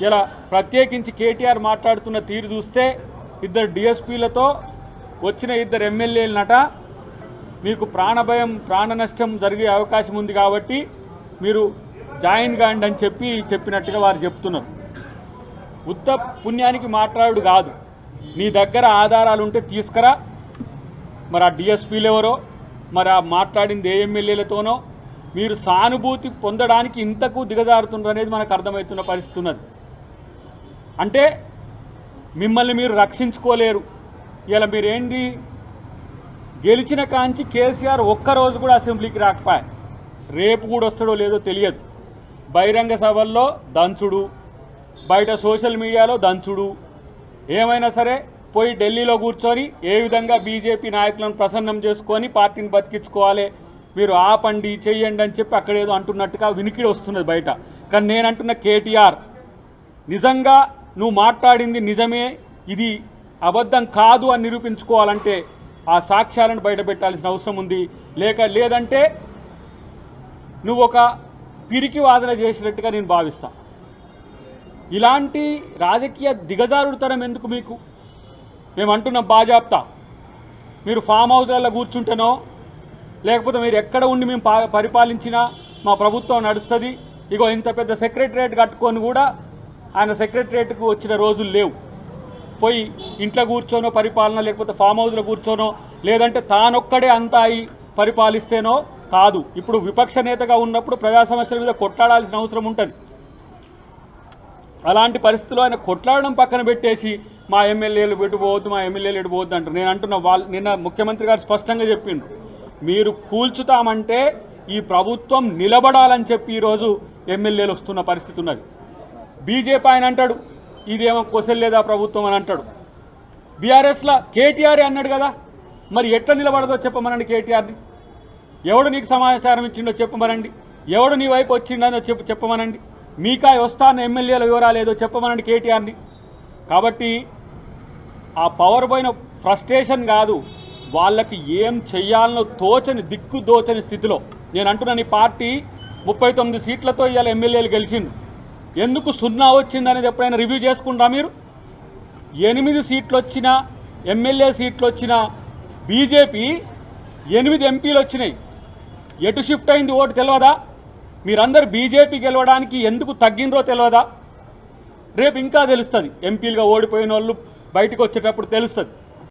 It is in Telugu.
ఇలా ప్రత్యేకించి కేటీఆర్ మాట్లాడుతున్న తీరు చూస్తే ఇద్దరు డిఎస్పీలతో వచ్చిన ఇద్దరు ఎమ్మెల్యేలనట మీకు ప్రాణభయం ప్రాణ నష్టం జరిగే అవకాశం ఉంది కాబట్టి మీరు జాయిన్ కాండి అని చెప్పినట్టుగా వారు చెప్తున్నారు. ఉత్త పుణ్యానికి మాట్లాడు కాదు, నీ దగ్గర ఆధారాలు ఉంటే తీసుకురా. మరి ఆ డిఎస్పీలు ఎవరో, మరి ఆ మాట్లాడింది ఏ ఎమ్మెల్యేలతోనో మీరు సానుభూతి పొందడానికి ఇంతకు దిగజారుతున్నారు అనేది మనకు అర్థమవుతున్న పరిస్థితి ఉన్నది. అంటే మిమ్మల్ని మీరు రక్షించుకోలేరు. ఇలా మీరేంటి గెలిచిన కాంచి కేసీఆర్ ఒక్కరోజు కూడా అసెంబ్లీకి రాకపోయా, రేపు కూడా వస్తాడో లేదో తెలియదు. బహిరంగ సభల్లో దంచుడు, బయట సోషల్ మీడియాలో దంచుడు, ఏమైనా సరే పోయి ఢిల్లీలో కూర్చొని ఏ విధంగా బీజేపీ నాయకులను ప్రసన్నం చేసుకొని పార్టీని బతికించుకోవాలి, మీరు ఆపండి చెయ్యండి అని చెప్పి అక్కడేదో అంటున్నట్టుగా వినికిడి వస్తున్నది బయట. కానీ నేనంటున్న కేటీఆర్, నిజంగా నువ్వు మాట్లాడింది నిజమే, ఇది అబద్ధం కాదు అని నిరూపించుకోవాలంటే ఆ సాక్ష్యాలను బయట పెట్టాల్సిన అవసరం ఉంది. లేదంటే నువ్వు ఒక పిరికి వాదన చేసినట్టుగా నేను భావిస్తాను. ఇలాంటి రాజకీయ దిగజారుడుతనం ఎందుకు మీకు? మేము అంటున్నాం బాజాప్తా, మీరు ఫామ్ హౌస్లలో కూర్చుంటేనో లేకపోతే మీరు ఎక్కడ ఉండి మేము పరిపాలించినా మా ప్రభుత్వం నడుస్తుంది. ఇగో ఇంత పెద్ద సెక్రటరియట్ కట్టుకొని కూడా ఆయన సెక్రటరియట్కు వచ్చిన రోజులు లేవు. పోయి ఇంట్లో కూర్చోనో పరిపాలన, లేకపోతే ఫామ్ హౌస్లో కూర్చోనో, లేదంటే తానొక్కడే అంతా అయి పరిపాలిస్తేనో కాదు. ఇప్పుడు విపక్ష నేతగా ఉన్నప్పుడు ప్రజా సమస్యల మీద కొట్లాడాల్సిన అవసరం ఉంటుంది. అలాంటి పరిస్థితుల్లో ఆయన కొట్లాడడం పక్కన పెట్టేసి మా ఎమ్మెల్యేలు పెట్టుకోవద్దు, మా ఎమ్మెల్యేలు ఎటుపోవద్దు అంటారు. నేను అంటున్న నిన్న ముఖ్యమంత్రి గారు స్పష్టంగా చెప్పిండ్రు, మీరు కూల్చుతామంటే ఈ ప్రభుత్వం నిలబడాలని చెప్పి ఈరోజు ఎమ్మెల్యేలు వస్తున్న పరిస్థితి ఉన్నది. బీజేపీ ఆయన అంటాడు ఇదేమో కొసెల్లేదా ప్రభుత్వం అని అంటాడు. బీఆర్ఎస్లో కేటీఆర్ అన్నాడు కదా, మరి ఎట్లా నిలబడదో చెప్పమనండి కేటీఆర్ని. ఎవడు నీకు సమాచారం ఇచ్చిండో చెప్పమనండి, ఎవడు నీ వైపు వచ్చిండో చెప్పమనండి, మీకాయ వస్తాన్న ఎమ్మెల్యేల వివరాలు ఏదో చెప్పమనండి కేటీఆర్ని. కాబట్టి ఆ పవర్ పోయిన ఫ్రస్ట్రేషన్ కాదు, వాళ్ళకి ఏం చెయ్యాలనో దిక్కుదోచని స్థితిలో. నేను అంటున్నాను, ఈ పార్టీ 39 సీట్లతో ఇవాళ ఎమ్మెల్యేలు గెలిచిండు. ఎందుకు 0 వచ్చిందనేది ఎప్పుడైనా రివ్యూ చేసుకుంటా మీరు? 8 సీట్లు వచ్చినా, ఎమ్మెల్యే సీట్లు వచ్చినా బీజేపీ 8 ఎంపీలు వచ్చినాయి. ఎటు షిఫ్ట్ అయింది ఓటు తెలియదా? మీరందరూ బీజేపీ గెలవడానికి ఎందుకు తగ్గినరో తెలియదా? రేపు ఇంకా తెలుస్తుంది. ఎంపీలుగా ఓడిపోయిన వాళ్ళు బయటకు వచ్చేటప్పుడు తెలుస్తుంది.